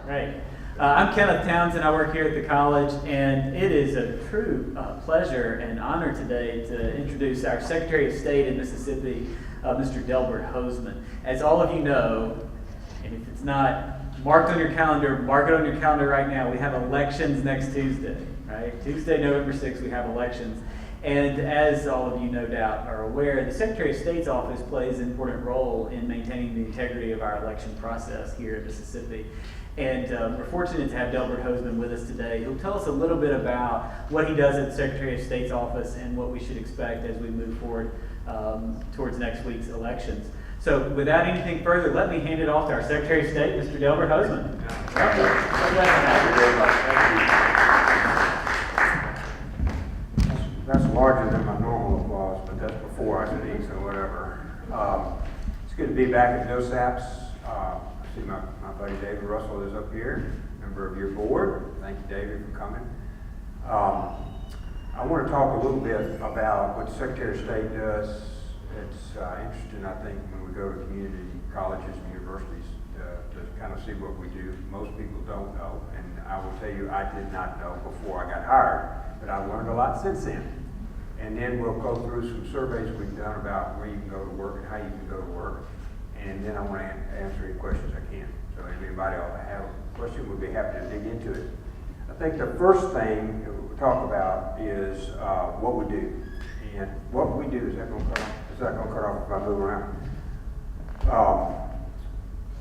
Great. I'm Kenneth Townsend. I work here at the college, and it is a true pleasure and honor today to introduce our Secretary of State in Mississippi, Mr. Delbert Hosemann. As all of you know, and if it's not marked on your calendar, mark it on your calendar right now. We have elections next Tuesday, right? Tuesday, November 6th, we have elections. And as all of you no doubt are aware, the Secretary of State's office plays an important role in maintaining the integrity of our election process here in Mississippi. And we're fortunate to have Delbert Hosemann with us today. He'll tell us a little bit about what he does at the Secretary of State's office and what we should expect as we move forward towards next week's elections. So without anything further, let me hand it off to our Secretary of State, Mr. Delbert Hosemann. Thank you. Thank you very much. Thank you. That's larger than my normal applause, but that's before I speak, so whatever. It's good to be back at Millsaps. I see my buddy David Russell is up here, member of your board. Thank you, David, for coming. I want to talk a little bit about what the Secretary of State does. It's interesting, I think, when we go to community colleges and universities to kind of see what we do. Most people don't know, and I will tell you, I did not know before I got hired, but I've learned a lot since then. And then we'll go through some surveys we've done about where you can go to work and how you can go to work. And then I want to answer any questions I can. So if anybody ought to have a question, we'll be happy to dig into it. I think the first thing that we'll talk about is what we do. And what we do, is that going to cut off? Is that going to cut off if I move around?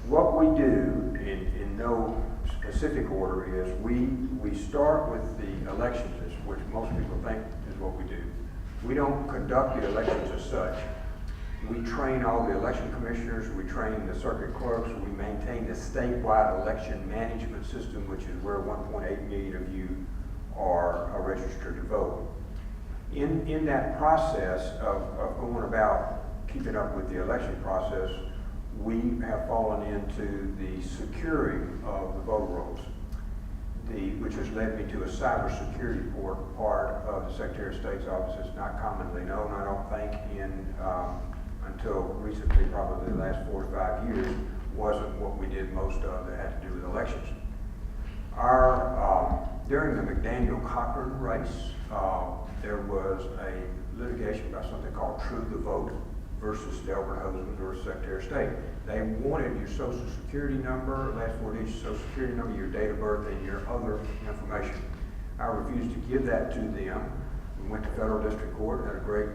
What we do in no specific order is we start with the elections, which most people think is what we do. We don't conduct the elections as such. We train all the election commissioners, we train the circuit clerks, we maintain the statewide election management system, which is where 1.8 million of you are registered to vote. In that process of going about keeping up with the election process, we have fallen into the securing of the voter rolls, which has led me to a cybersecurity part of the Secretary of State's office. It's not commonly known, I don't think, until recently, probably the last 4 to 5 years, wasn't what we did most of that had to do with elections. During the McDaniel-Cochran race, there was a litigation about something called True the Vote versus Delbert Hosemann versus Secretary of State. They wanted your social security number, last 4 digits social security number, your date of birth, and your other information. I refused to give that to them. We went to federal district court, had a great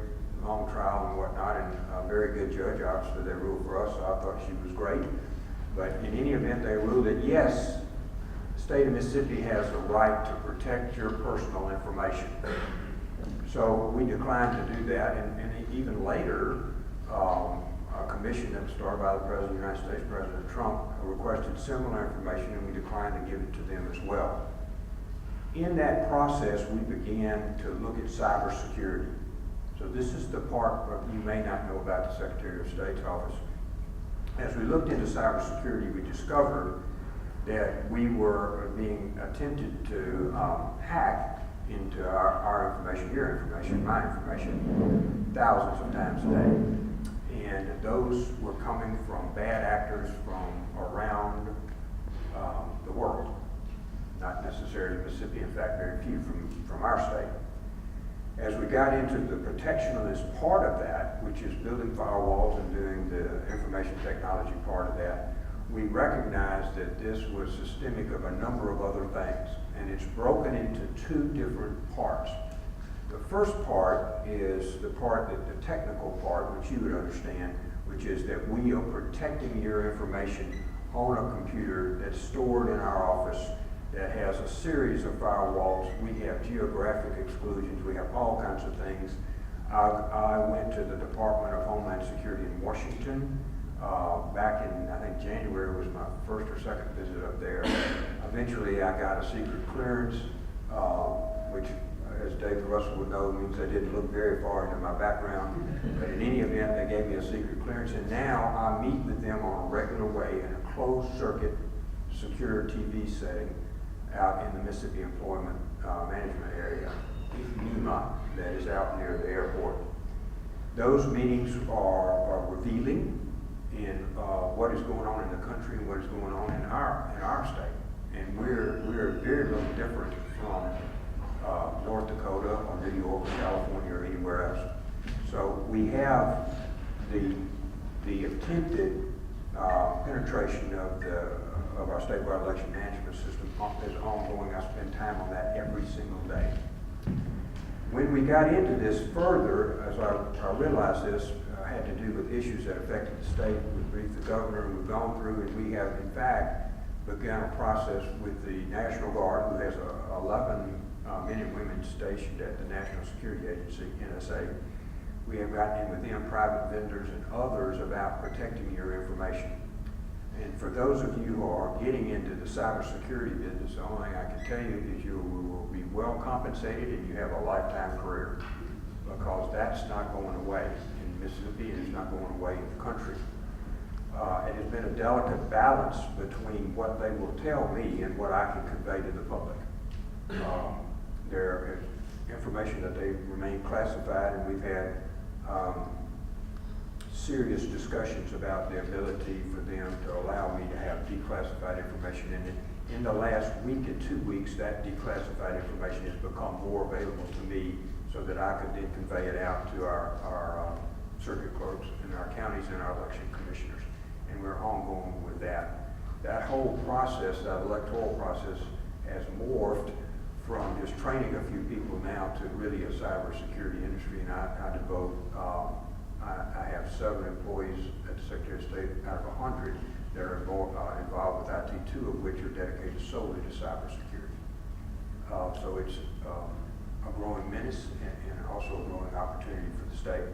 long trial and whatnot, and a very good judge. Obviously, they ruled for us, so I thought she was great. But in any event, they ruled that yes, the state of Mississippi has a right to protect your personal information. So we declined to do that, and even later, a commission that was started by the President of the United States, President Trump, requested similar information, and we declined to give it to them as well. In that process, we began to look at cybersecurity. So this is the part that you may not know about the Secretary of State's office. As we looked into cybersecurity, we discovered that we were being attempted to hack into our information, your information, my information, thousands of times a day. And those were coming from bad actors from around the world, not necessarily Mississippi, in fact, very few from our state. As we got into the protectionist part of that, which is building firewalls and doing the information technology part of that, we recognized that this was systemic of a number of other things, and it's broken into 2 different parts. The first part is the part, the technical part, which you would understand, which is that we are protecting your information on a computer that's stored in our office that has a series of firewalls. We have geographic exclusions, we have all kinds of things. I went to the Department of Homeland Security in Washington back in, I think January was my first or second visit up there. Eventually I got a secret clearance, which as David Russell would know means I didn't look very far into my background. But in any event, they gave me a secret clearance, and now I meet with them on a regular way in a closed circuit secure TV setting out in the Mississippi Employment Management Area, MEMA, that is out near the airport. Those meetings are revealing in what is going on in the country and what is going on in our state. And we're very little different from North Dakota or New York or California or anywhere else. So we have the attempted penetration of our statewide election management system is ongoing. I spend time on that every single day. When we got into this further, as I realized this had to do with issues that affected the state. We briefed the governor, and we've gone through, and we have in fact begun a process with the National Guard, who has 11 men and women stationed at the National Security Agency, NSA. We have gotten in with them, private vendors and others, about protecting your information. And for those of you who are getting into the cybersecurity business, the only thing I can tell you is you will be well compensated and you have a lifetime career, because that's not going away in Mississippi, and it's not going away in the country. It has been a delicate balance between what they will tell me and what I can convey to the public. There is information that they remain classified, and we've had serious discussions about the ability for them to allow me to have declassified information. And in the last week and 2 weeks, that declassified information has become more available to me, so that I could then convey it out to our circuit clerks in our counties and our election commissioners. And we're ongoing with that. That whole process, that electoral process, has morphed from just training a few people now to really a cybersecurity industry. And I devote, I have 7 employees at the Secretary of State out of 100 that are involved with IT, 2 of which are dedicated solely to cybersecurity. So it's a growing menace and also a growing opportunity for the state.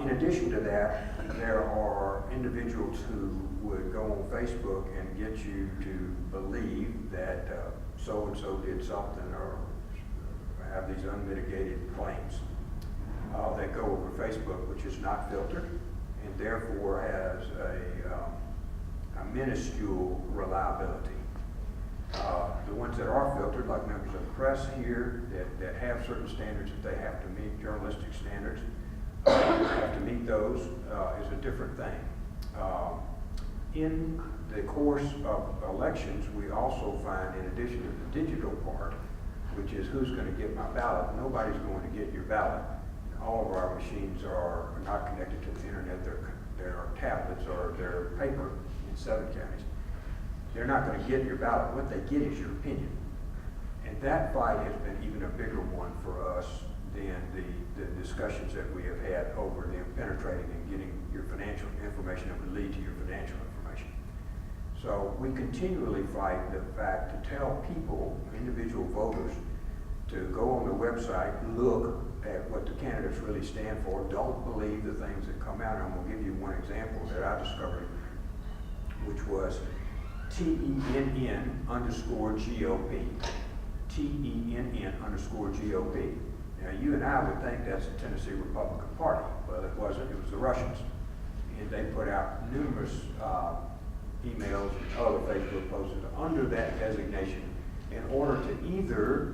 In addition to that, there are individuals who would go on Facebook and get you to believe that so-and-so did something, or have these unmitigated claims that go over Facebook, which is not filtered, and therefore has a minuscule reliability. The ones that are filtered, like members of the press here, that have certain standards that they have to meet, journalistic standards, have to meet those, is a different thing. In the course of elections, we also find, in addition to the digital part, which is who's going to get my ballot, nobody's going to get your ballot. All of our machines are not connected to the internet. They're tablets or they're paper in 7 counties. They're not going to get your ballot. What they get is your opinion. And that fight has been even a bigger one for us than the discussions that we have had over them penetrating and getting your financial information that would lead to your financial information. So we continually fight the fact to tell people, individual voters, to go on the website, look at what the candidates really stand for. Don't believe the things that come out. And I'm going to give you one example that I discovered, which was TENN_GOP. TENN_GOP. Now, you and I would think that's the Tennessee Republican Party. Well, it wasn't. It was the Russians. And they put out numerous emails and other Facebook posts under that designation in order to either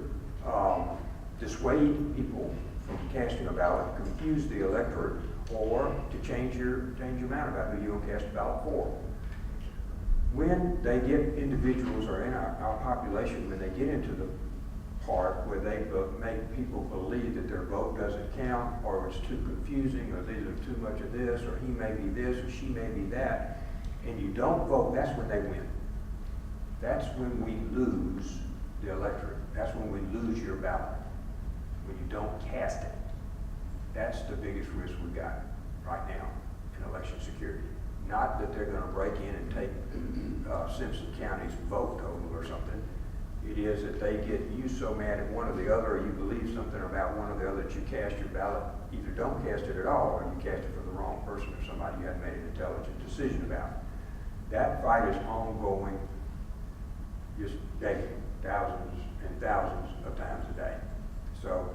dissuade people from casting a ballot, confuse the electorate, or to change your mind about who you're going to cast a ballot for. When they get individuals, or in our population, when they get into the part where they make people believe that their vote doesn't count, or it's too confusing, or these are too much of this, or he may be this, or she may be that, and you don't vote, that's when they win. That's when we lose the electorate. That's when we lose your ballot, when you don't cast it. That's the biggest risk we got right now in election security. Not that they're going to break in and take Simpson County's vote total or something. It is that they get you so mad at one or the other, or you believe something about one or the other, that you cast your ballot. Either don't cast it at all, or you cast it for the wrong person or somebody you hadn't made an intelligent decision about. That fight is ongoing, just daily, thousands and thousands of times a day. So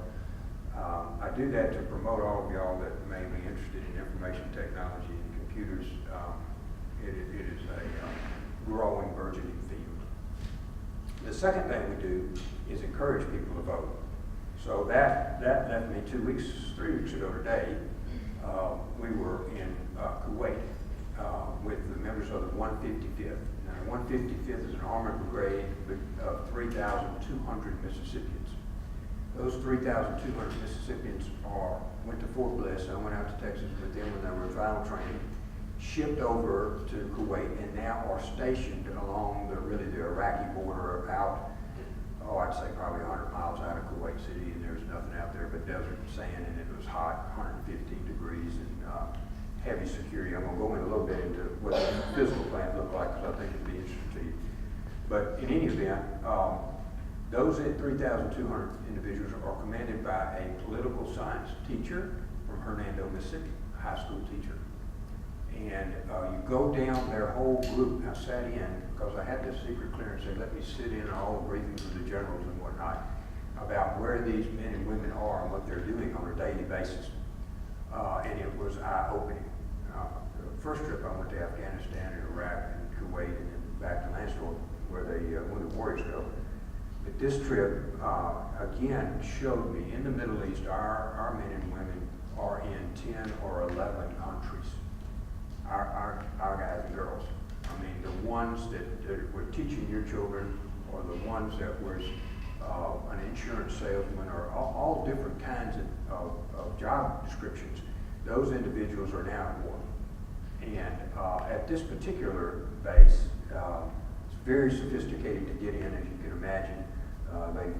I do that to promote all of y'all that may be interested in information technology and computers. It is a growing, burgeoning field. The second thing we do is encourage people to vote. So that left me 3 weeks ago today. We were in Kuwait with the members members of the 155th. Now, the 155th is an armored brigade of 3,200 Mississippians. Those 3,200 Mississippians went to Fort Bliss. I went out to Texas with them when they were in final training, shipped over to Kuwait, and now are stationed along the Iraqi border out, I'd say probably 100 miles out of Kuwait City, and there's nothing out there but desert and sand, and it was hot, 115 degrees, and heavy security. I'm going to go in a little bit into what the physical plant looked like, because I think it'd be interesting to you. But in any event, those 3,200 individuals are commanded by a political science teacher from Hernando, Mississippi, a high school teacher. And you go down their whole group. I sat in, because I had this secret clearance, they let me sit in on all the briefings with the generals and whatnot about where these men and women are and what they're doing on a daily basis. And it was eye-opening. The first trip I went to Afghanistan and Iraq and Kuwait and then back to Landstuhl, where the Wounded Warriors go. But this trip, again, showed me in the Middle East, our men and women are in 10 or 11 countries. Our guys and girls. I mean, the ones that were teaching your children, or the ones that was an insurance salesman, or all different kinds of job descriptions. Those individuals are now at war. And at this particular base, it's very sophisticated to get in, as you can imagine. They've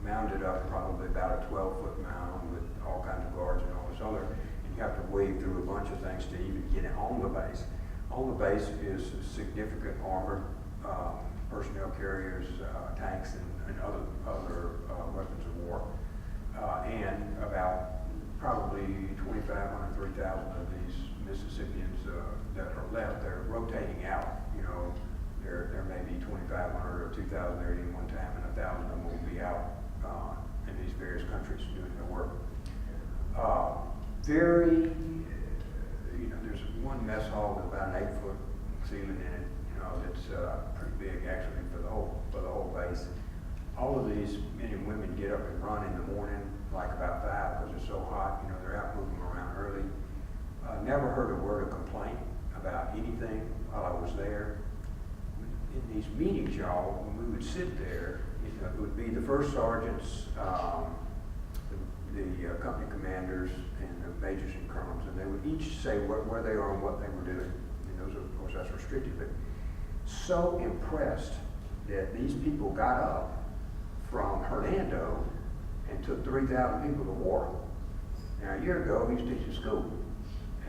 mounted up probably about a 12-foot mound with all kinds of guards and all this other. And you have to wade through a bunch of things to even get it on the base. On the base is significant armored personnel carriers, tanks, and other weapons of war. And about probably 2,500, 3,000 of these Mississippians that are left. They're rotating out. You know, there may be 2,500 or 2,000 there at any one time, and 1,000 of them will be out in these various countries doing their work. There's one mess hall with about an 8-foot ceiling in it. You know, that's pretty big actually for the whole base. All of these men and women get up and run in the morning, like about 5, because it's so hot. You know, they're out moving around early. Never heard a word of complaint about anything while I was there. In these meetings, y'all, when we would sit there, it would be the first sergeants, the company commanders, and the majors and colonels, and they would each say where they are and what they were doing. And those, of course, that's restricted, but so impressed that these people got up from Hernando and took 3,000 people to war. Now, a year ago, he was teaching school.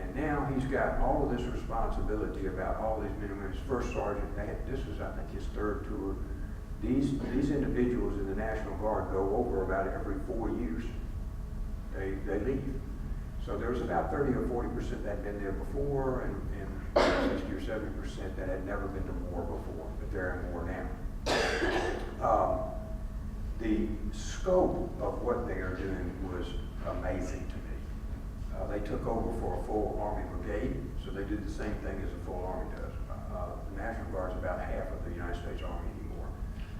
And now he's got all of this responsibility about all these men and women. His first sergeant, this was, I think, his 3rd tour. These individuals in the National Guard go over about every 4 years. They leave. So there was about 30 or 40% that had been there before, and 60 or 70% that had never been to war before, but they're in war now. The scope of what they are doing was amazing to me. They took over for a full Army brigade, so they did the same thing as a full Army does. The National Guard is about half of the United States Army anymore.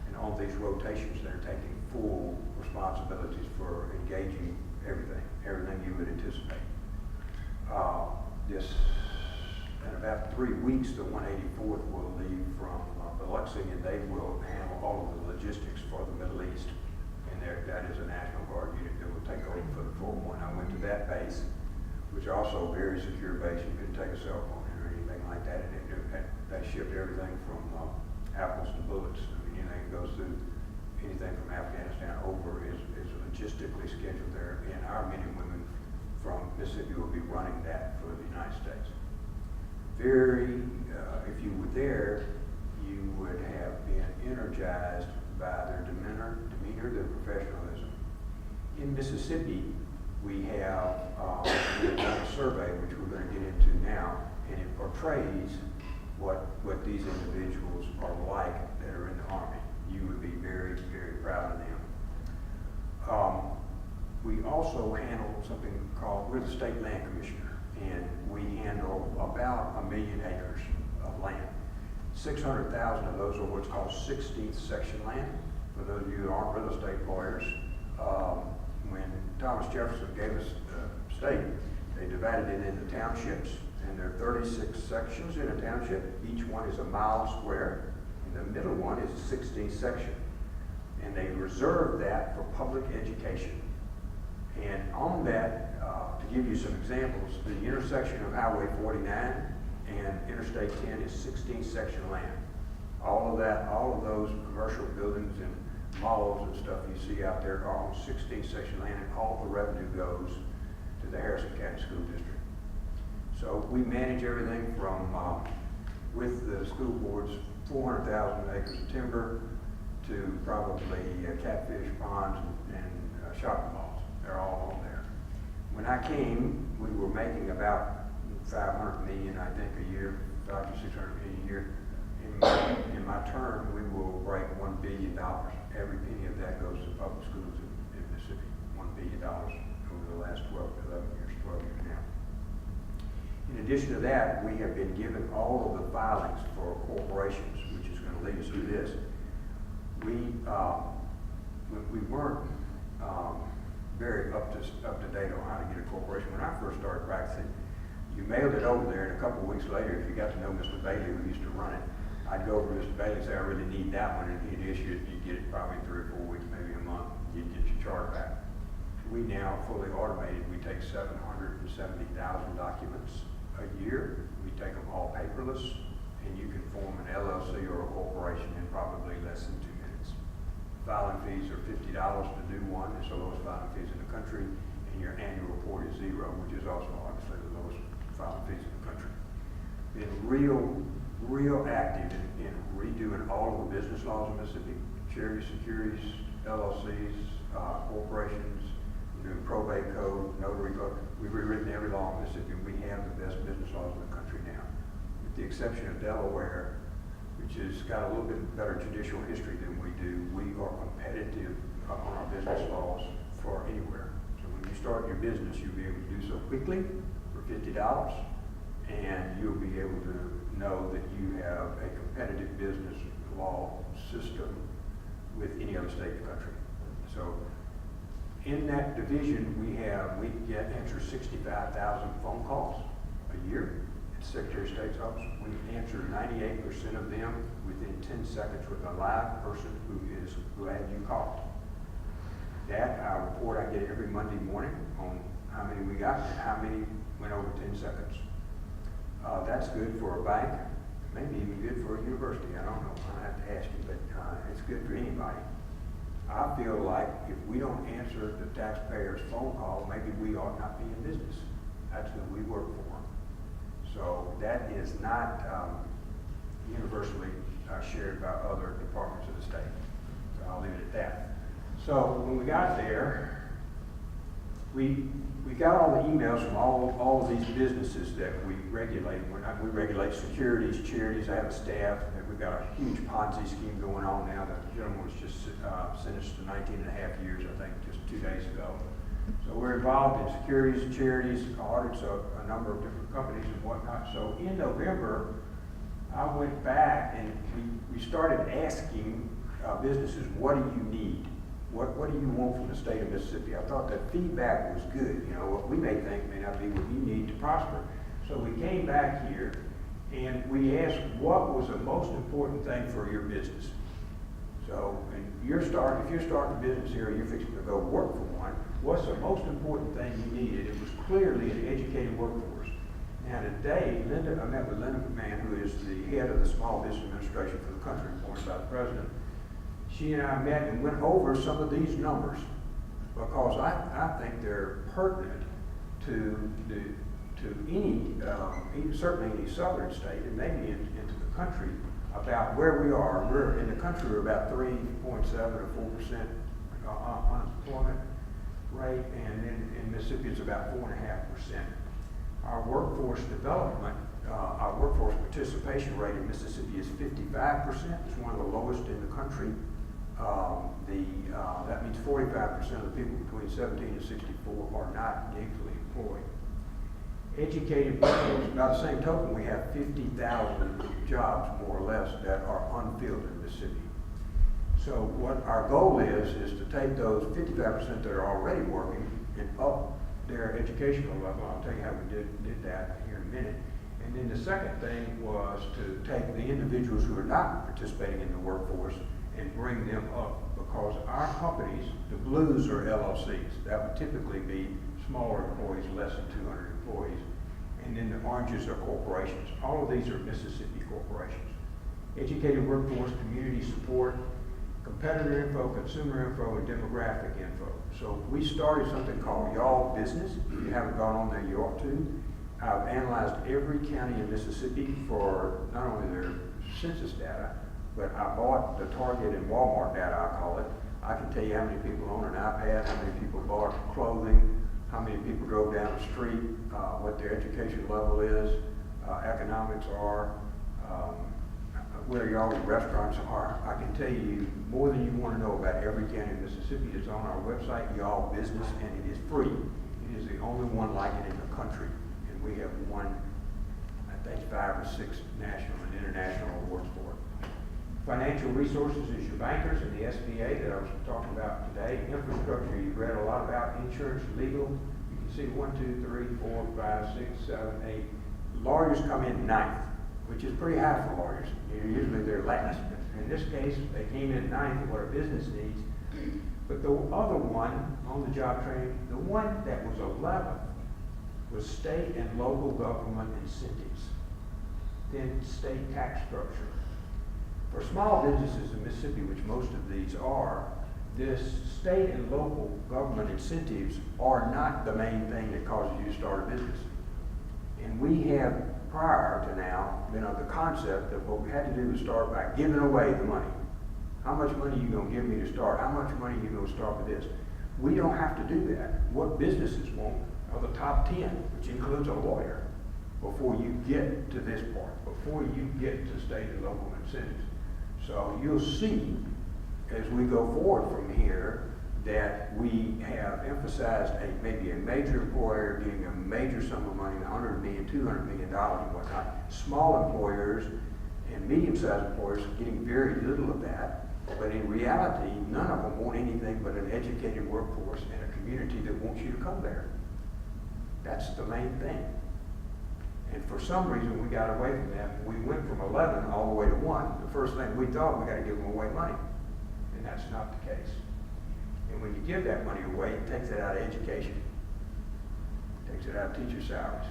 And on these rotations, they're taking full responsibilities for engaging everything you would anticipate. In about 3 weeks, the 184th will leave from Biloxi, and they will handle all of the logistics for the Middle East. And that is a National Guard unit that will take over for the 4-1. I went to that base, which is also a very secure base. You couldn't take a cell phone in or anything like that. And they shipped everything from apples to bullets. I mean, anything that goes through anything from Afghanistan over is logistically scheduled there. And our men and women from Mississippi will be running that for the United States. If you were there, you would have been energized by their demeanor, their professionalism. In Mississippi, we have done a survey, which we're going to get into now, and it portrays what these individuals are like that are in the Army. You would be very, very proud of them. We also handle something called, we're the State Land Commissioner, and we handle about 1 million acres of land. 600,000 of those are what's called 16th section land. For those of you who aren't real estate lawyers, when Thomas Jefferson gave us the state, they divided it into townships, And there are 36 sections in a township. Each one is a mile square. And the middle one is a 16th section. And they reserve that for public education. And on that, to give you some examples, the intersection of Highway 49 and Interstate 10 is 16th section land. All of those commercial buildings and malls and stuff you see out there are on 16th section land, and all the revenue goes to the Harrison County School District. So we manage everything from, with the school board's 400,000 acres of timber to probably catfish ponds and shopping malls. They're all on there. When I came, we were making about 500 million, I think, a year, 500 to 600 million a year. In my term, we will break $1 billion. Every penny of that goes to public schools in Mississippi. $1 billion over the last 12 years now. In addition to that, we have been given all of the filings for corporations, which is going to lead us to this. We weren't very up to date on how to get a corporation. When I first started practicing, you mailed it over there, and a couple of weeks later, if you got to know Mr. Bailey, who used to run it, I'd go over to Mr. Bailey and say, I really need that one, and he'd issue it, and you'd get it probably 3 or 4 weeks, maybe a month, you'd get your charter back. We now, fully automated, we take 770,000 documents a year. We take them all paperless, and you can form an LLC or a corporation in probably less than 2 minutes. Filing fees are $50 to do one. It's the lowest filing fees in the country, and your annual report is $0, which is also obviously the lowest filing fees in the country. Been real active in redoing all of the business laws in Mississippi, charity securities, LLCs, corporations, probate code, notary code. We've rewritten every law in Mississippi, and we have the best business laws in the country now. With the exception of Delaware, which has got a little bit better judicial history than we do, we are competitive on our business laws for anywhere. So when you start your business, you'll be able to do so quickly for $50, and you'll be able to know that you have a competitive business law system with any other state in the country. So in that division, we answer 65,000 phone calls a year at the Secretary of State's office. We answer 98% of them within 10 seconds with a live person who had you called. That report I get every Monday morning on how many we got and how many went over 10 seconds. That's good for a bank, maybe even good for a university. I don't know. I'll have to ask you, but it's good for anybody. I feel like if we don't answer the taxpayer's phone call, maybe we ought not be in business. That's who we work for. So that is not universally shared by other departments of the state. So I'll leave it at that. So when we got there, we got all the emails from all of these businesses that we regulate. We regulate securities, charities. I have a staff. We've got a huge Ponzi scheme going on now. The gentleman was just sentenced to 19 and a half years, I think, just 2 days ago. So we're involved in securities, charities, audits of a number of different companies and whatnot. So in November, I went back and we started asking businesses, what do you need? What do you want from the state of Mississippi? I thought that feedback was good. What we may think may not be what you need to prosper. So we came back here and we asked, what was the most important thing for your business? So, if you're starting a business here, you're fixing to go work for one, what's the most important thing you needed? It was clearly an educated workforce. Now today, I met with Linda McMahon, who is the head of the Small Business Administration for the country, appointed by the president. She and I met and went over some of these numbers because I think they're pertinent to any, certainly any southern state and maybe into the country about where we are. We're in the country, we're about 3.7 or 4% unemployment rate, and in Mississippi it's about 4.5%. Our workforce development, our workforce participation rate in Mississippi is 55%. It's one of the lowest in the country. That means 45% of the people between 17 and 64 are not gainfully employed. Educated workforce, by the same token, we have 50,000 jobs, more or less, that are unfilled in Mississippi. So what our goal is to take those 55% that are already working and up their educational level. I'll tell you how we did that here in a minute. And then the second thing was to take the individuals who are not participating in the workforce and bring them up, because our companies, the blues are LLCs. That would typically be smaller employees, less than 200 employees. And then the oranges are corporations. All of these are Mississippi corporations. Educated workforce, community support, competitor info, consumer info, and demographic info. So we started something called Y'all Business. If you haven't gone on there, you ought to. I've analyzed every county in Mississippi for not only their census data, but I bought the Target and Walmart data, I call it. I can tell you how many people own an iPad, how many people bought clothing, how many people drove down the street, what their education level is, economics are, where y'all's restaurants are. I can tell you more than you want to know about every county in Mississippi. It's on our website, Y'all Business, and it is free. It is the only one like it in the country. And we have won, I think, 5 or 6 national and international awards for it. Financial resources is your bankers and the SBA that I was talking about today. Infrastructure, you've read a lot about. Insurance, legal. You can see 1, 2, 3, 4, 5, 6, 7, 8. Lawyers come in 9th, which is pretty high for lawyers. Usually they're last. In this case, they came in 9th of what a business needs. But the other one on the job training, the one that was 11th was state and local government incentives. Then state tax structure. For small businesses in Mississippi, which most of these are, this state and local government incentives are not the main thing that causes you to start a business. And we have, prior to now, been of the concept that what we had to do was start by giving away the money. How much money are you going to give me to start? How much money are you going to start with this? We don't have to do that. What businesses want are the top 10, which includes a lawyer, before you get to this part, before you get to state and local incentives. So you'll see, as we go forward from here, that we have emphasized maybe a major employer getting a major sum of money, $100 million, $200 million and whatnot. Small employers and medium-sized employers getting very little of that. But in reality, none of them want anything but an educated workforce and a community that wants you to come there. That's the main thing. And for some reason, we got away from that. We went from 11 all the way to 1. The first thing we thought, we got to give them away money. And that's not the case. And when you give that money away, it takes it out of education. It takes it out of teacher salaries.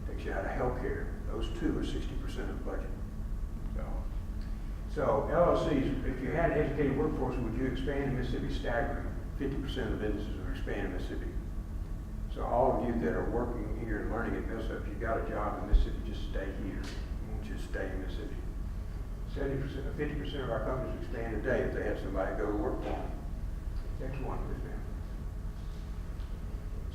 It takes it out of health care. Those two are 60% of the budget. So LLCs, if you had an educated workforce, would you expand in Mississippi? Staggering. 50% of the businesses are expanding in Mississippi. So all of you that are working here and learning at Millsaps, if you got a job in Mississippi, just stay here. I want you to stay in Mississippi. 50% of our companies expand today if they had somebody go to work for them. Next one, please, ma'am.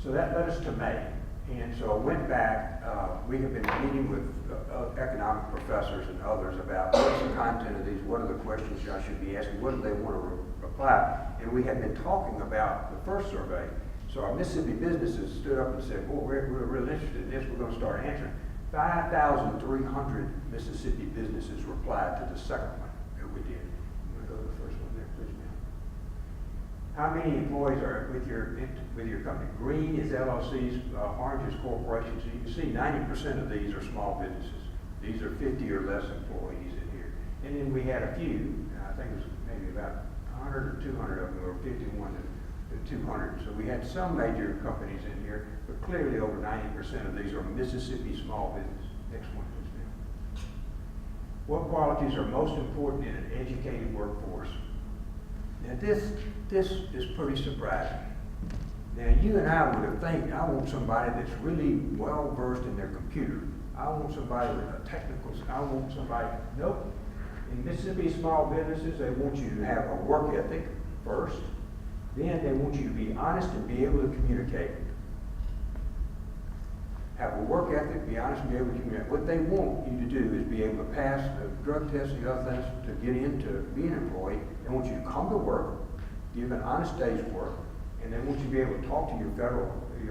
So that led us to May. And so I went back. We have been meeting with economic professors and others about what's the content of these, what are the questions I should be asking, what do they want to reply. And we had been talking about the first survey. So our Mississippi businesses stood up and said, well, we're really interested in this. We're going to start answering. 5,300 Mississippi businesses replied to the second one that we did. I'm going to go to the first one there, please, ma'am. How many employees are with your company? Green is LLCs, orange is corporations. So you can see 90% of these are small businesses. These are 50 or less employees in here. And then we had a few, I think it was maybe about 100 or 200 of them, or 51 to 200. So we had some major companies in here, but clearly over 90% of these are Mississippi small business. Next one, please, ma'am. What qualities are most important in an educated workforce? Now this is pretty surprising. Now you and I would have think, I want somebody that's really well versed in their computer. I want somebody with a technical, I want somebody, nope. In Mississippi small businesses, they want you to have a work ethic first. Then they want you to be honest and be able to communicate. Have a work ethic, be honest and be able to communicate. What they want you to do is be able to pass the drug test and the other things to get into being an employee. They want you to come to work, give an honest day's work, and they want you to be able to talk to your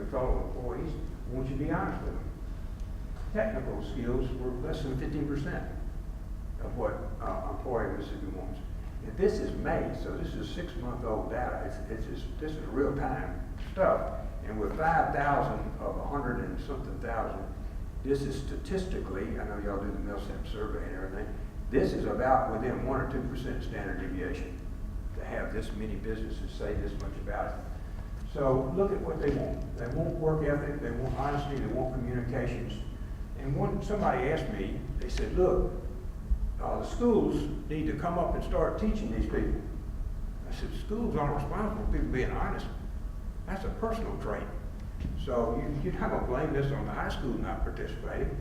fellow employees. They want you to be honest with them. Technical skills were less than 15% of what employer Mississippi wants. And this is May, so this is 6-month-old data. This is real-time stuff. And with 5,000 of 100 and something thousand, This is statistically, I know y'all do the Millsaps survey and everything, this is about within 1 or 2% standard deviation to have this many businesses say this much about it. So look at what they want. They want work ethic, they want honesty, they want communications. And somebody asked me, they said, look, the schools need to come up and start teaching these people. I said, schools aren't responsible for people being honest. That's a personal trait. So you're not going to blame this on the high school not participating.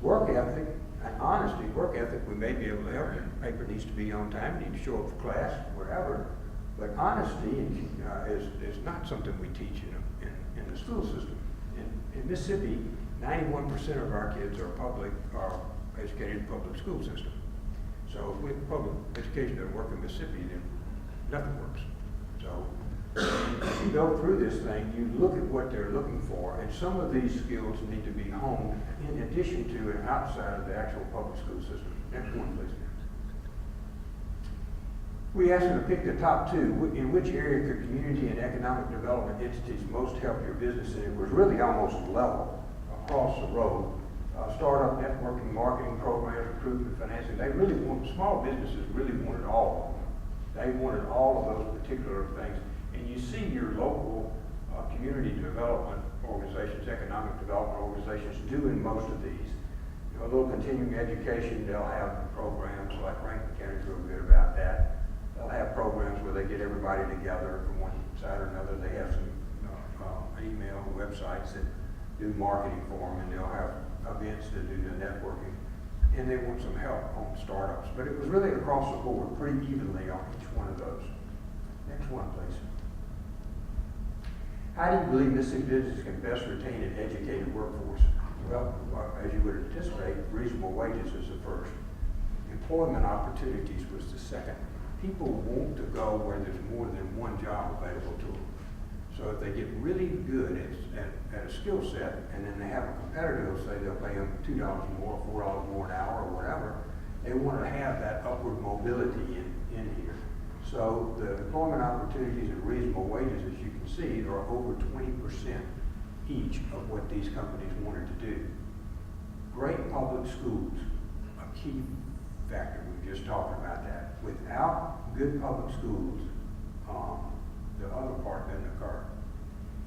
Work ethic and honesty, work ethic, we may be able to help you. Paper needs to be on time, you need to show up for class, whatever. But honesty is not something we teach in the school system. In Mississippi, 91% of our kids are educated in the public school system. So if public education doesn't work in Mississippi, then nothing works. So if you go through this thing, you look at what they're looking for, and some of these skills need to be honed in addition to and outside of the actual public school system. Next one, please. We asked them to pick the top 2. In which area could community and economic development entities most help your business? And it was really almost level across the road. Startup, networking, marketing programs, recruitment, financing. They really small businesses really wanted all of them. They wanted all of those particular things. And you see your local community development organizations, economic development organizations doing most of these. You know, a little continuing education, they'll have programs like Rankin County's real good about that. They'll have programs where they get everybody together from one side or another. They have some email websites that do marketing for them, and they'll have events to do the networking. And they want some help on startups. But it was really across the board, pretty evenly on each one of those. Next one, please. How do you believe Mississippi businesses can best retain an educated workforce? Well, as you would anticipate, reasonable wages is the first. Employment opportunities was the second. People want to go where there's more than one job available to them. So if they get really good at a skill set, and then they have a competitor who'll say they'll pay them $2 more, $4 more an hour, or whatever, they want to have that upward mobility in here. So the employment opportunities at reasonable wages, as you can see, are over 20% each of what these companies wanted to do. Great public schools, a key factor. We just talked about that. Without good public schools, the other part doesn't occur.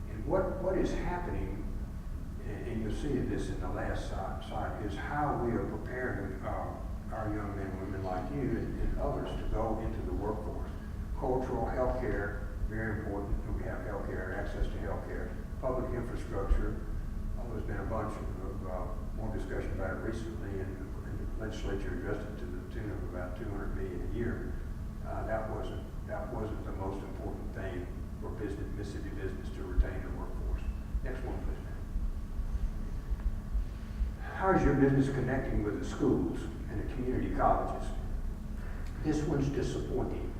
And what is happening, and you'll see this in the last slide, is how we are preparing our young men and women like you and others to go into the workforce. Cultural, healthcare, very important that we have healthcare, access to healthcare, public infrastructure. There's been a bunch of more discussion about it recently, and the legislature addressed it to the tune of about $200 million a year. That wasn't the most important thing for Mississippi business to retain the workforce. Next one, please. How is your business connecting with the schools and the community colleges? This one's disappointing.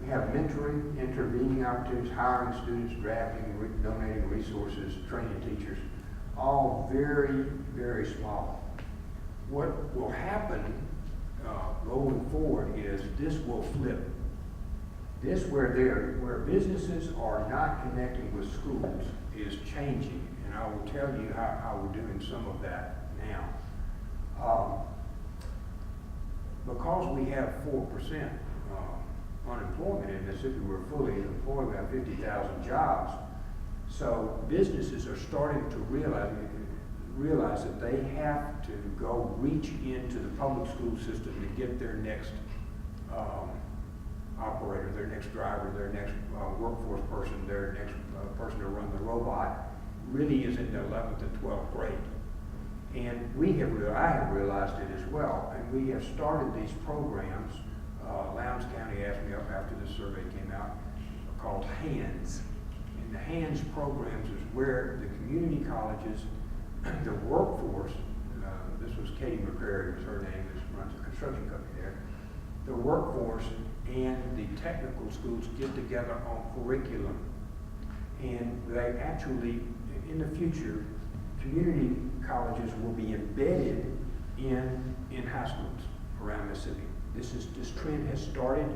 We have mentoring, intervening opportunities, hiring students, drafting, donating resources, training teachers, all very, very small. What will happen going forward is this will flip. This where businesses are not connecting with schools is changing, and I will tell you how we're doing some of that now. Because we have 4% unemployment in Mississippi, we're fully employed, we have 50,000 jobs. So businesses are starting to realize that they have to go reach into the public school system to get their next operator, their next driver, their next workforce person, their next person to run the robot, really is in the 11th and 12th grade. And I have realized it as well, and we have started these programs. Lowndes County asked me up after this survey came out, called HANDS. And the HANDS programs is where the community colleges, the workforce, this was Katie McCrary, was her name, who runs a construction company there. The workforce and the technical schools get together on curriculum. And they actually, in the future, community colleges will be embedded in high schools around Mississippi. This trend has started,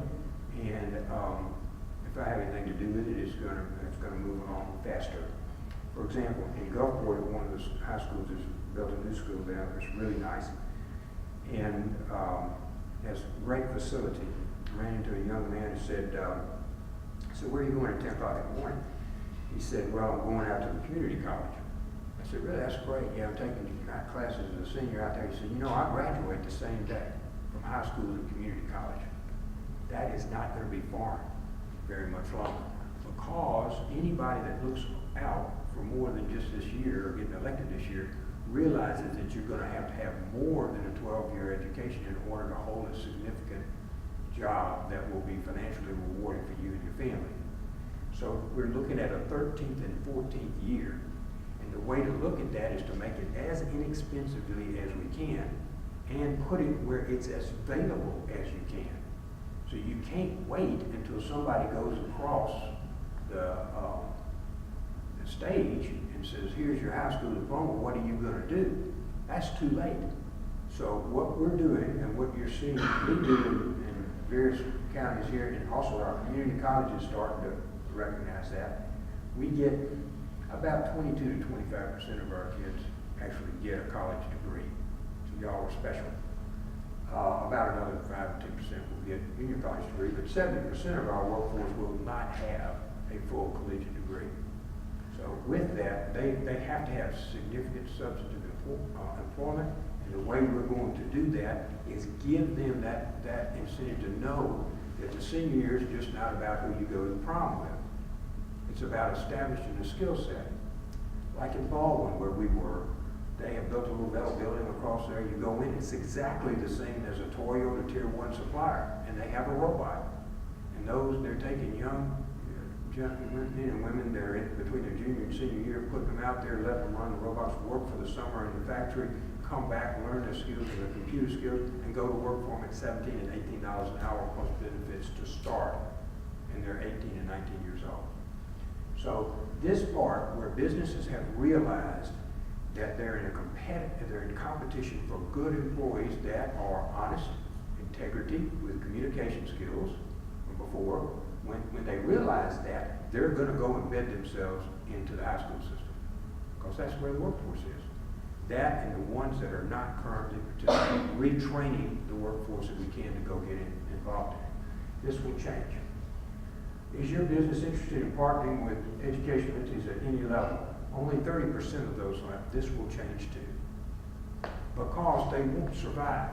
and if I have anything to do with it, it's going to move along faster. For example, in Gulfport, one of the high schools has built a new school down there. It's really nice. And has great facility. Ran into a young man who said, where are you going at 10 o'clock in the morning? He said, well, I'm going out to the community college. I said, really, that's great. Yeah, I'm taking classes as a senior out there. He said, I graduate the same day from high school to community college. That is not going to be foreign very much longer, because anybody that looks out for more than just this year or getting elected this year realizes that you're going to have more than a 12-year education in order to hold a significant job that will be financially rewarding for you and your family. So we're looking at a 13th and 14th year. And the way to look at that is to make it as inexpensively as we can and put it where it's as available as you can. So you can't wait until somebody goes across the stage and says, here's your high school diploma, what are you going to do? That's too late. So what we're doing and what you're seeing me do in various counties here, and also our community colleges starting to recognize that, we get about 22 to 25% of our kids actually get a college degree. So y'all are special. About another 5 to 10% will get a junior college degree, but 70% of our workforce will not have a full collegiate degree. So with that, they have to have significant substantive employment, and the way we're going to do that is give them that incentive to know that the senior year is just not about who you go to the prom with. It's about establishing a skill set. Like in Baldwin, where we were, they have built a little metal building across there. You go in, it's exactly the same as a Toyota Tier 1 supplier, and they have a robot. And they're taking young men and women, they're in between their junior and senior year, putting them out there, letting them run the robots, work for the summer in the factory, come back, learn their skills and their computer skills, and go to work for them at $17 and $18 an hour plus benefits to start. And they're 18 and 19 years old. So this part where businesses have realized that they're in competition for good employees that are honest, integrity, with communication skills. Before, when they realize that, they're going to go embed themselves into the high school system, because that's where the workforce is. That and the ones that are not currently participating, retraining the workforce that we can to go get involved in. This will change. Is your business interested in partnering with education entities at any level? Only 30% of those left. This will change too, because they won't survive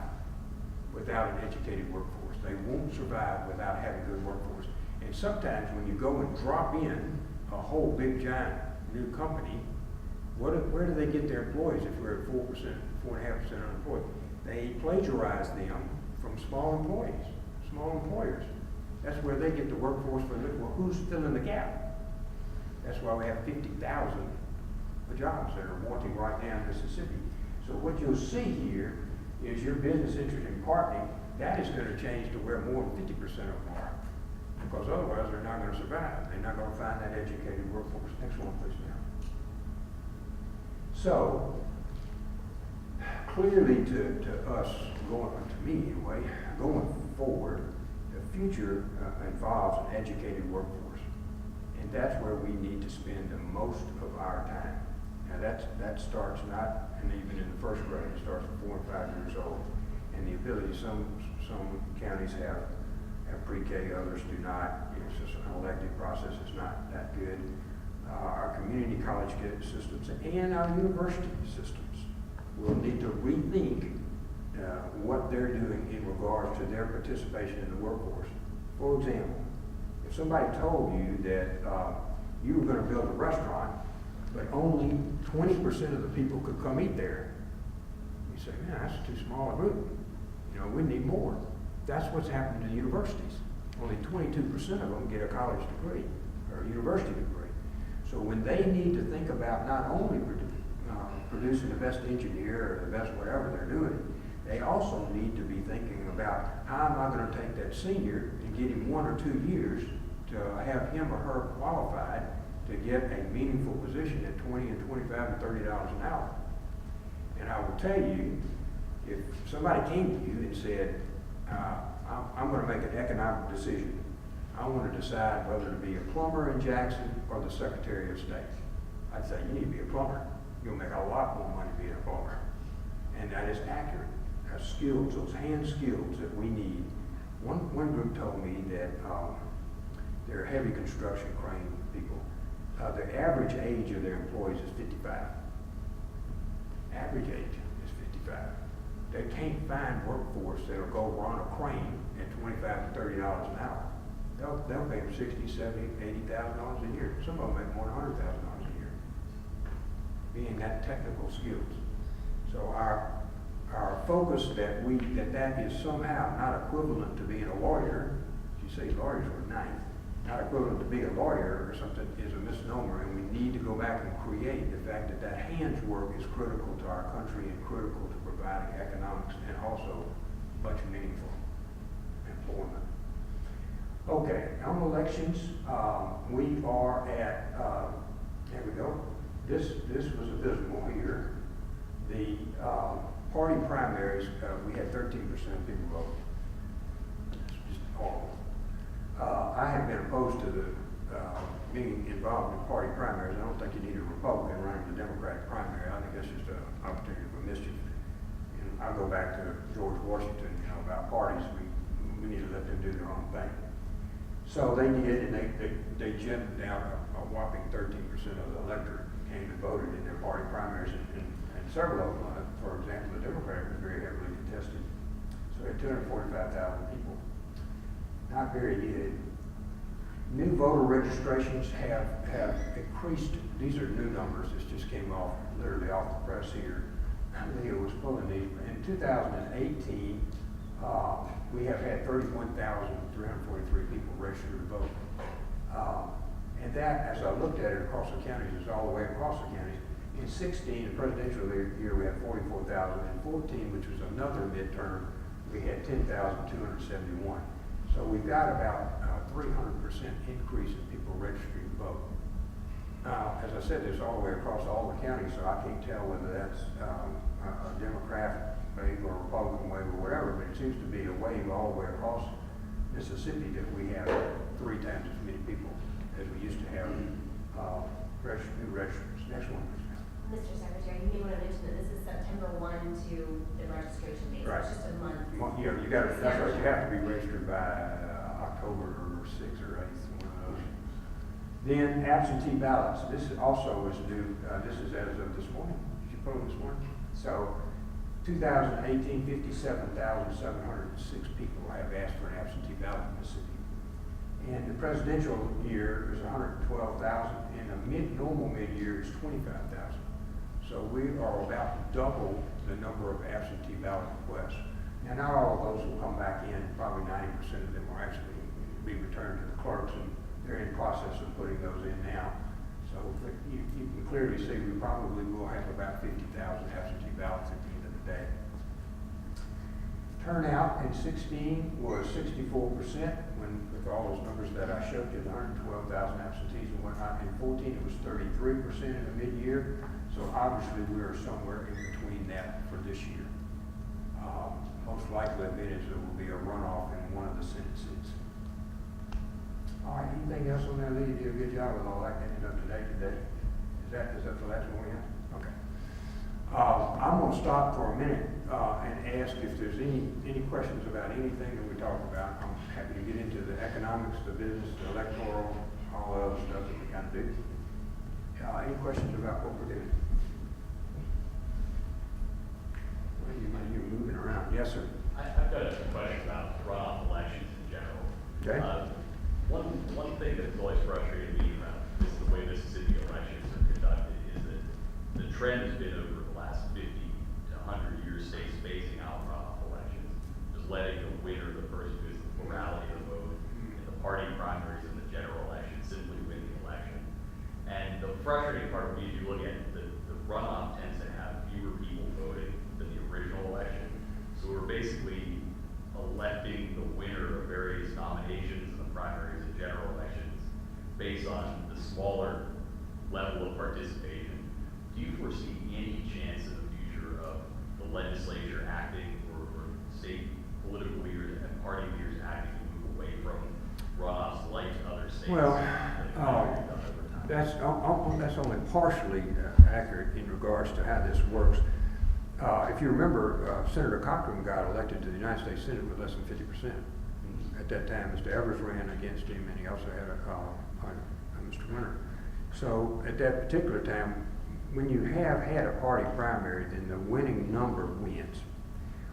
without an educated workforce. They won't survive without having a good workforce. And sometimes when you go and drop in a whole big giant new company, where do they get their employees if we're at 4%, 4.5% unemployed? They plagiarize them from small employees, small employers. That's where they get the workforce for, well, who's filling the gap? That's why we have 50,000 jobs that are wanting right now in Mississippi. So what you'll see here is your business interest in partnering, that is going to change to where more than 50% of them are. Because otherwise they're not going to survive. They're not going to find that educated workforce. Next one, please, now. So, clearly to us, to me anyway, going forward, the future involves an educated workforce. And that's where we need to spend the most of our time. Now that starts not, and even in the first grade, it starts at 4 and 5 years old. And the ability, some counties have pre-K, others do not. It's just an elective process, it's not that good. Our community college systems and our university systems will need to rethink what they're doing in regards to their participation in the workforce. For example, if somebody told you that you were going to build a restaurant, but only 20% of the people could come eat there, you say, man, that's too small a group. We need more. That's what's happened to the universities. Only 22% of them get a college degree or a university degree. So when they need to think about not only producing the best engineer or the best whatever they're doing, they also need to be thinking about how am I going to take that senior and get him 1 or 2 years to have him or her qualified to get a meaningful position at $20 and $25 and $30 an hour. And I will tell you, if somebody came to you and said, I'm going to make an economic decision. I want to decide whether to be a plumber in Jackson or the Secretary of State. I'd say you need to be a plumber. You'll make a lot more money being a plumber. And that is accurate. Skills, those hand skills that we need. One group told me that they're heavy construction crane people. The average age of their employees is 55. Average age is 55. They can't find workforce that'll go run a crane at $25 to $30 an hour. They'll pay them $60,000, $70,000, $80,000 a year. Some of them make more than $100,000 a year. Being that technical skills. So our focus that is somehow not equivalent to being a lawyer. You say lawyers were nice. Not equivalent to being a lawyer or something is a misnomer, and we need to go back and create the fact that hands work is critical to our country and critical to providing economics and also much meaningful employment. Okay, on elections, we are at, there we go. This was abysmal here. The party primaries, we had 13% of people vote. It's just awful. I have been opposed to being involved in party primaries. I don't think you need a Republican running the Democratic primary. I think that's just an opportunity for mischief. And I'll go back to George Washington, about parties. We need to let them do their own thing. So they did, and they jetted down a whopping 13% of the electorate came and voted in their party primaries, and several of them, for example, the Democratic was very heavily contested. So they had 245,000 people. Not very good. New voter registrations have increased. These are new numbers. This just came off, literally off the press here. Leo was pulling these. In 2018, we have had 31,343 people registered to vote. And that, as I looked at it across the counties, is all the way across the counties. In 16, the presidential year, we had 44,000. In 14, which was another midterm, we had 10,271. So we've got about a 300% increase in people registering to vote. Now, as I said, this all the way across all the counties, so I can't tell whether that's a Democrat wave or a Republican wave or whatever, but it seems to be a wave all the way across Mississippi that we have 3 times as many people as we used to have new registrants. Next one. Mr. Secretary, you may want to mention that this is September 1 to the registration date. Right. So it's just a month. Yeah, you got that's right. You have to be registered by October 6th or 8th, one of those. Then absentee ballots. This also is new. This is as of this morning. Did you pull it this morning? So 2018, 57,706 people have asked for an absentee ballot in Mississippi. And the presidential year is 112,000, and a normal mid-year is 25,000. So we are about double the number of absentee ballot requests. Now, not all of those will come back in. Probably 90% of them will actually be returned to the clerks, and they're in process of putting those in now. So you can clearly see we probably will have about 50,000 absentee ballots at the end of the day. Turnout in 16 was 64%, with all those numbers that I showed you, the 112,000 absentees and whatnot. In 14, it was 33% in the mid-year. So obviously we are somewhere in between that for this year. Most likely it is there will be a runoff in one of the Senate seats. All right, anything else on that, Lee? You did a good job with all that getting up to date today. Is that the last one we have? Okay. I'm going to stop for a minute and ask if there's any questions about anything that we talked about. I'm happy to get into the economics, the business, the electoral, all the other stuff that we kind of do. Any questions about what we're doing? Well, you're moving around. Yes, sir. I've got a question about runoff elections in general. Okay. One thing that's always frustrated me about the way Mississippi elections are conducted is that the trend has been over the last 50 to 100 years, states phasing out runoff elections, just letting the winner, the person who is the plurality of the vote in the party primaries and the general election simply win the election. And the frustrating part of me, if you look at it, the runoff tends to have fewer people voting than the original election. So we're basically electing the winner of various nominations in the primaries and general elections based on the smaller level of participation. Do you foresee any chance in the future of the legislature acting or state political leaders and party leaders acting to move away from runoffs like other states? Well, that's only partially accurate in regards to how this works. If you remember, Senator Cochran got elected to the United States Senate with less than 50%. At that time, Mr. Evers ran against him, and he also had a Mr. Winter. So at that particular time, when you have had a party primary, then the winning number wins.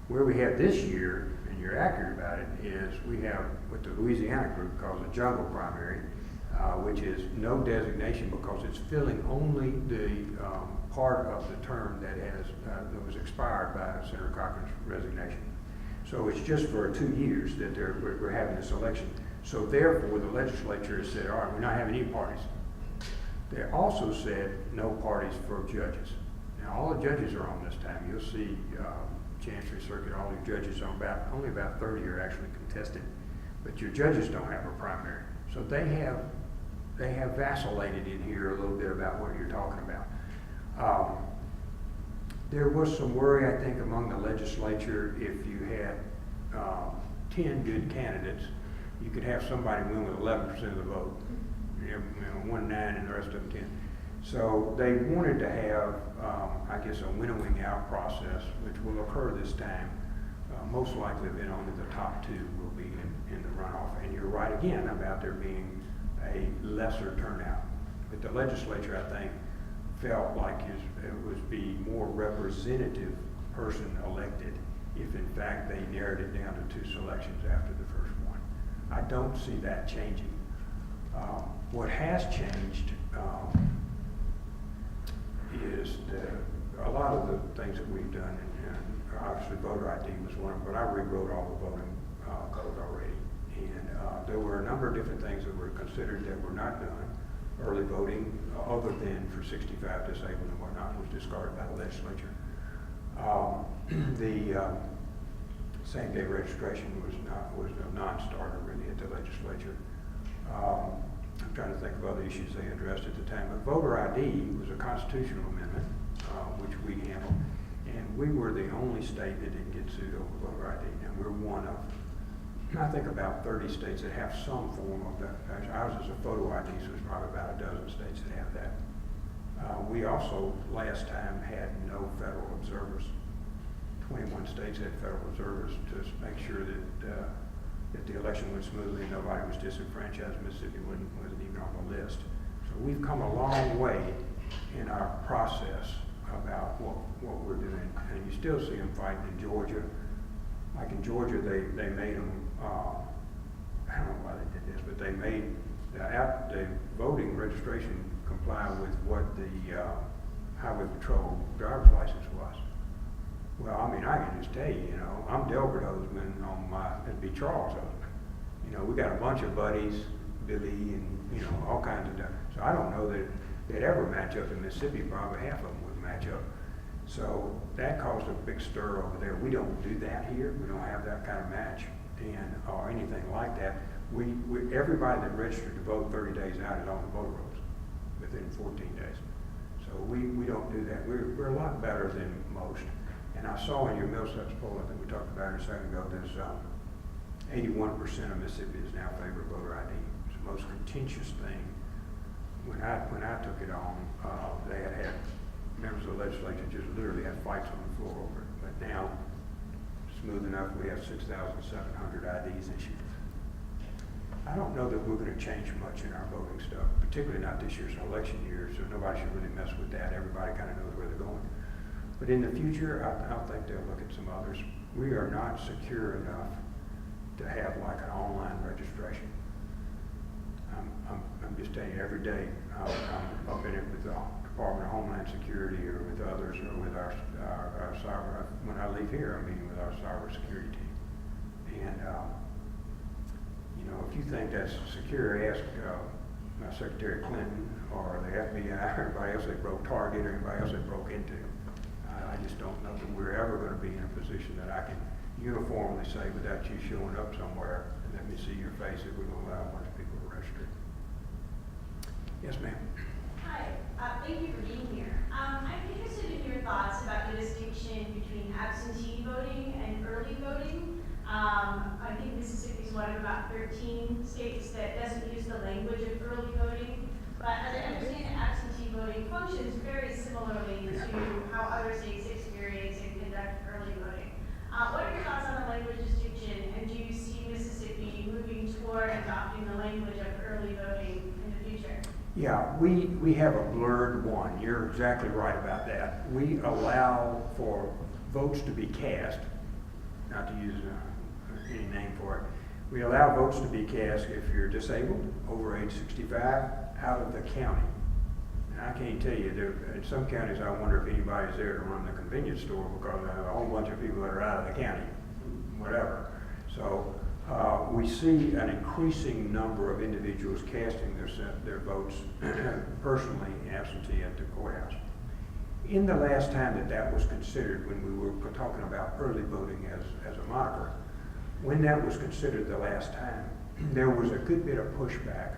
Where we have this year, and you're accurate about it, is we have what the Louisiana group calls a jungle primary, which is no designation because it's filling only the part of the term that was expired by Senator Cochran's resignation. So it's just for 2 years that we're having this election. So therefore, the legislature has said, all right, we're not having any parties. They also said no parties for judges. Now, all the judges are on this time. You'll see Chancery Circuit, all the judges are only about 30 are actually contested, but your judges don't have a primary. So they have vacillated in here a little bit about what you're talking about. There was some worry, I think, among the legislature if you had 10 good candidates, you could have somebody win with 11% of the vote. You know, 1 9 and the rest of them 10. So they wanted to have, I guess, a winnowing out process, which will occur this time. Most likely, then only the top 2 will be in the runoff. And you're right again about there being a lesser turnout. But the legislature, I think, felt like it would be more representative person elected if, in fact, they narrowed it down to 2 selections after the first one. I don't see that changing. What has changed is a lot of the things that we've done, and obviously voter ID was one of them, but I rewrote all the voting code already. And there were a number of different things that were considered that were not done. Early voting, other than for 65 disabled and whatnot, was discarded by the legislature. The same-day registration was a non-starter really at the legislature. I'm trying to think of other issues they addressed at the time, but voter ID was a constitutional amendment, which we handled, and we were the only state that didn't get sued over voter ID. Now, we're one of, I think, about 30 states that have some form of that. Ours is a photo ID, so it's probably about a dozen states that have that. We also, last time, had no federal observers. 21 states had federal observers to make sure that the election went smoothly and nobody was disenfranchised. Mississippi wasn't even on the list. So we've come a long way in our process about what we're doing. And you still see them fighting in Georgia. Like in Georgia, they made them, I don't know why they did this, but they made the voting registration comply with what the Highway Patrol driver's license was. Well, I mean, I can just tell you, I'm Delbert Hosemann it'd be Charles Hosemann. We got a bunch of buddies, Billy, and, all kinds of stuff. So I don't know that they'd ever match up in Mississippi. Probably half of them would match up. So that caused a big stir over there. We don't do that here. We don't have that kind of match or anything like that. Everybody that registered to vote 30 days out is on the voter rolls within 14 days. So we don't do that. We're a lot better than most. And I saw in your Millsaps poll, I think we talked about it a second ago, there's 81% of Mississippi is now favor of voter ID. It's the most contentious thing. When I took it on, they had members of the legislature just literally had fights on the floor over it. But now, smooth enough, we have 6,700 IDs issued. I don't know that we're going to change much in our voting stuff, particularly not this year's election year, so nobody should really mess with that. Everybody kind of knows where they're going. But in the future, I think they'll look at some others. We are not secure enough to have like an online registration. I'm just telling you, every day I'm up in it with the Department of Homeland Security or with others or with our cyber. When I leave here, I'm meeting with our cybersecurity team. And if you think that's secure, ask Secretary Clinton or the FBI or everybody else that broke Target or anybody else that broke into. I just don't know that we're ever going to be in a position that I can uniformly say without you showing up somewhere and let me see your face that we're going to allow a bunch of people to register. Yes, ma'am. Hi, thank you for being here. I'm interested in your thoughts about the distinction between absentee voting and early voting. I think Mississippi is one of about 13 states that doesn't use the language of early voting. But as I understand Yeah, we have a blurred one. You're exactly right about that. We allow for votes to be cast, not to use any name for it. We allow votes to be cast if you're disabled, over age 65, out of the county. And I can't tell you, in some counties, I wonder if anybody's there to run the convenience store because I have a whole bunch of people that are out of the county, whatever. So we see an increasing number of individuals casting their votes personally absentee at the courthouse. In the last time that was considered, when we were talking about early voting as a moniker, when that was considered the last time, there was a good bit of pushback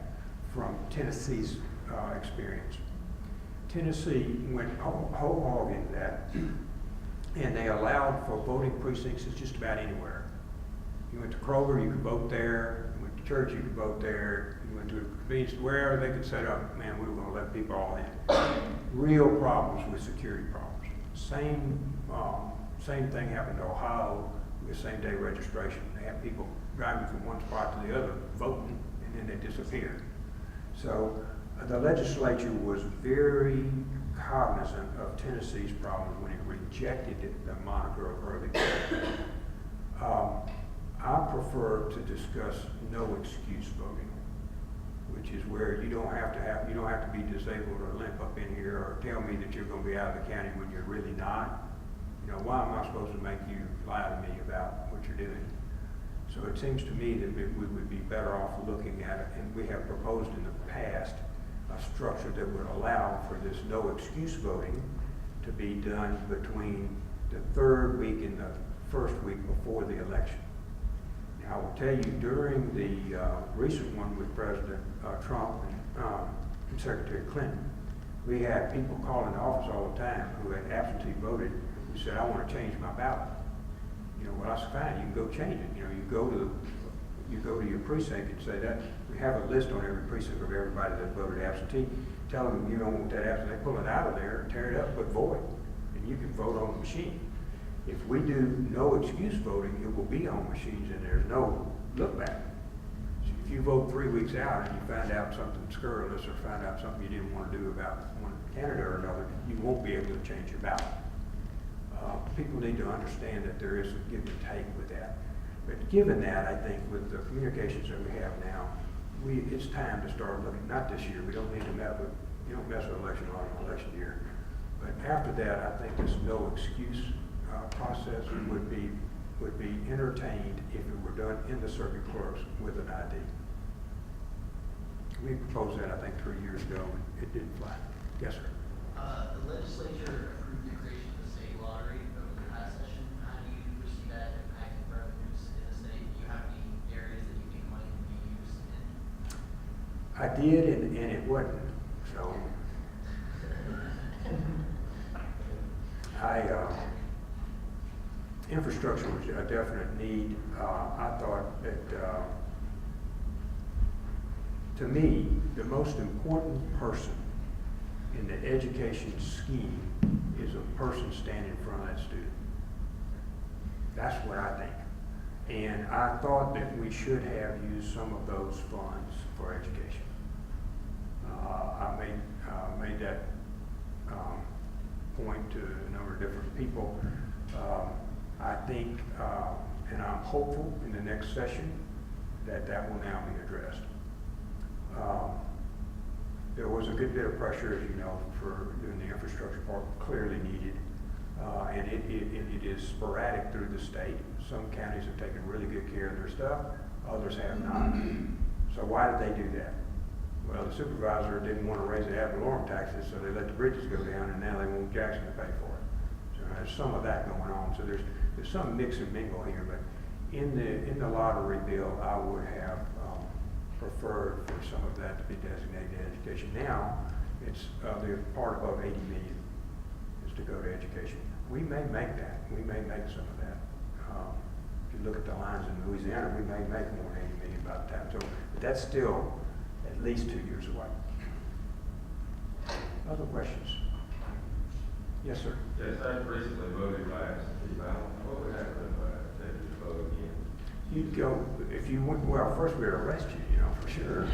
from Tennessee's experience. Tennessee went whole hog into that, and they allowed for voting precincts at just about anywhere. You went to Kroger, you could vote there. You went to church, you could vote there. You went to a convenience store, wherever they could set up, man, we were going to let people all in. Real problems with security problems. Same thing happened to Ohio with same-day registration. They had people driving from one spot to the other, voting, and then they disappeared. So the legislature was very cognizant of Tennessee's problems when it rejected the moniker of early voting. I prefer to discuss no excuse voting, which is where you don't have to be disabled or limp up in here or tell me that you're going to be out of the county when you're really not. You know, why am I supposed to make you lie to me about what you're doing? So it seems to me that we would be better off looking at it, and we have proposed in the past a structure that would allow for this no excuse voting to be done between the third week and the first week before the election. Now, I will tell you, during the recent one with President Trump and Secretary Clinton, we had people calling the office all the time who had absentee voted who said, I want to change my ballot. You know, well, that's fine, you can go change it. You know, you go to your precinct and say that we have a list on every precinct of everybody that voted absentee. Tell them you don't want that absentee. They pull it out of there, tear it up, put void, and you can vote on the machine. If we do no excuse voting, it will be on machines and there's no look back. So if you vote 3 weeks out and you find out something scurrilous or find out something you didn't want to do about one candidate or another, you won't be able to change your ballot. People need to understand that there is a give and take with that. But given that, I think with the communications that we have now, it's time to start looking, not this year, we don't need to mess with election law in election year. But after that, I think this no excuse process would be entertained if it were done in the circuit clerks with an ID. We proposed that, I think, 3 years ago, and it didn't fly. Yes, sir. The legislature approved the creation of the state lottery over the past session. How do you foresee that impacting revenues in the state? Do you have any areas that you think money can be used in? I did, and it wasn't. So infrastructure was a definite need. I thought that, to me, the most important person in the education scheme is a person standing in front of that student. That's what I think. And I thought that we should have used some of those funds for education. I made that point to a number of different people. I think, and I'm hopeful in the next session that will now be addressed. There was a good bit of pressure, as you know, for doing the infrastructure part, clearly needed. And it is sporadic through the state. Some counties have taken really good care of their stuff, others have not. So why did they do that? Well, the supervisor didn't want to raise the ad valorem taxes, so they let the bridges go down, and now they want Jackson to pay for it. So there's some of that going on. So there's some mix and mingle here, but in the lottery bill, I would have preferred for some of that to be designated to education. Now, it's the part above 80 million is to go to education. We may make that. We may make some of that. If you look at the lines in Louisiana, we may make more than 80 million by the time. So, but that's still at least 2 years away. Other questions? Yes, sir. Yes, I recently voted by absentee ballot. What would happen if I attempted to vote again? You'd go, if you went, well, first we'd arrest you, for sure.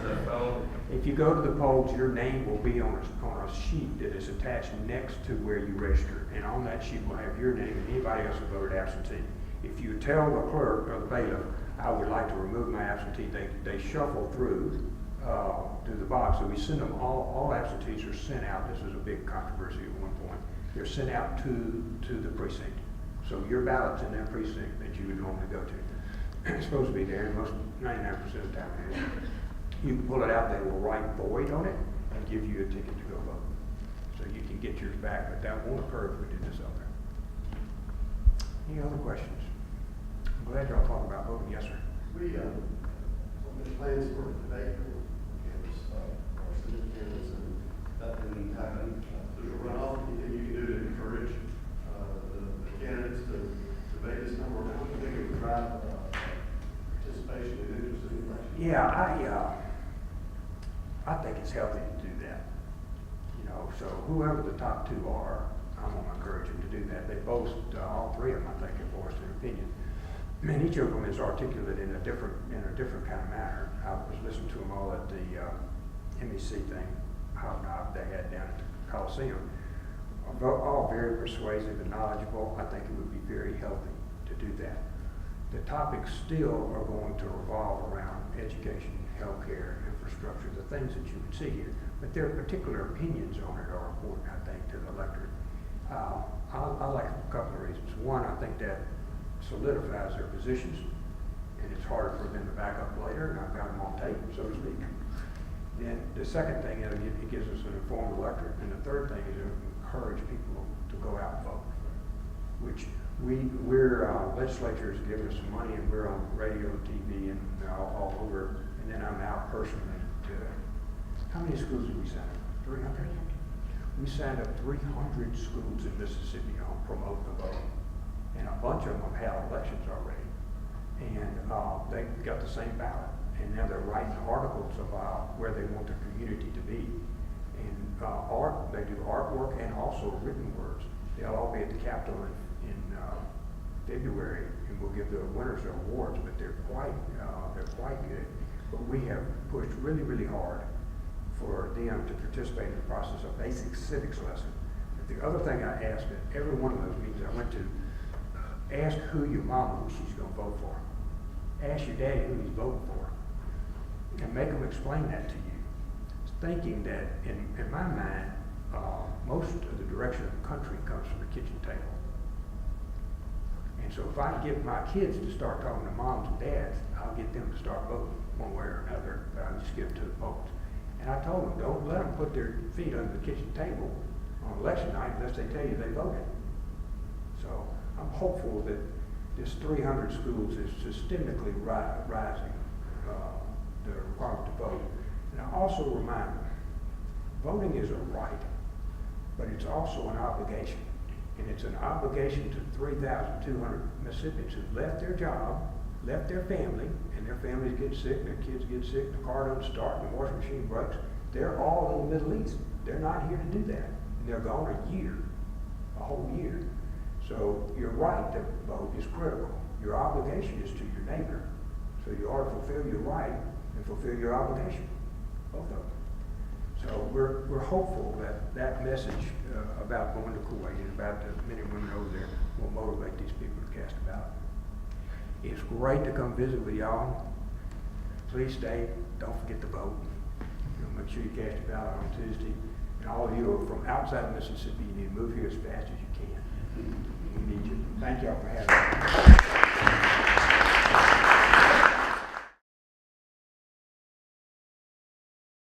So that fellow? If you go to the polls, your name will be on a sheet that is attached next to where you register. And on that sheet will have your name and anybody else who voted absentee. If you tell the clerk or the bailiff, I would like to remove my absentee, they shuffle through to the box. So we send them, all absentees are sent out. This was a big controversy at one point. They're sent out to the precinct. So your ballot's in that precinct that you would normally go to. It's supposed to be there, and most 99% of the time it is. You can pull it out, they will write void on it and give you a ticket to go vote. So you can get yours back, but that won't occur if we do this out there. Any other questions? I'm glad y'all talking about voting. Yes, sir. We, on the plans for today, canvas, our student canvas, and that didn't happen. There's a runoff, anything you can do to encourage, the candidates to make this number, how do you think it would drive, participation and interest in the election? Yeah, I think it's healthy to do that. You know, so whoever the top two are, I'm gonna encourage them to do that. They both, all three of them, I think, have voiced their opinion. And each of them is articulate in a different kind of manner. I was listening to them all at the MEC thing, hobnob they had down at the Coliseum. All very persuasive and knowledgeable. I think it would be very healthy to do that. The topics still are going to revolve around education, healthcare, infrastructure, the things that you would see here. But their particular opinions on it are important, I think, to the electorate. I like a couple of reasons. One, I think that solidifies their positions, and it's harder for them to back up later, and I've got them on tape, so to speak. Then the second thing is it gives us an informed electorate, and the third thing is it encourage people to go out and vote, which we're legislature has given us some money, and we're on radio, TV, and all over, and then I'm out personally to, how many schools did we sign up? 300? We signed up 300 schools in Mississippi on promote the vote. And a bunch of them have had elections already. And they got the same ballot. And now they're writing articles about where they want the community to be. And they do artwork and also written words. They'll all be at the Capitol in February, and we'll give the winners their awards, but they're quite good. But we have pushed really, really hard for them to participate in the process of basic civics lesson. But the other thing I asked at every one of those meetings I went to, ask who your mama who she's going to vote for. Ask your daddy who he's voting for. And make them explain that to you. Thinking that, in my mind, most of the direction of the country comes from the kitchen table. And so if I can get my kids to start talking to moms and dads, I'll get them to start voting one way or another, but I'll just give them to the polls. And I told them, don't let them put their feet under the kitchen table on election night unless they tell you they voted. So I'm hopeful that this 300 schools is systemically rising the requirement to vote. And I also remind them, voting is a right, but it's also an obligation. And it's an obligation to 3,200 Mississippians who left their job, left their family, and their families get sick, their kids get sick, the car doesn't start, and the washing machine breaks. They're all in the Middle East. They're not here to do that. And they're gone a whole year. So your right to vote is critical. Your obligation is to your neighbor. So you ought to fulfill your right and fulfill your obligation, both of them. So we're hopeful that message about going to Kuwait and about the men and women over there will motivate these people to cast a ballot. It's great to come visit with y'all. Please stay. Don't forget to vote. Make sure you cast your ballot on Tuesday. And all of you who are from outside of Mississippi, you need to move here as fast as you can. We need you. Thank y'all for having me.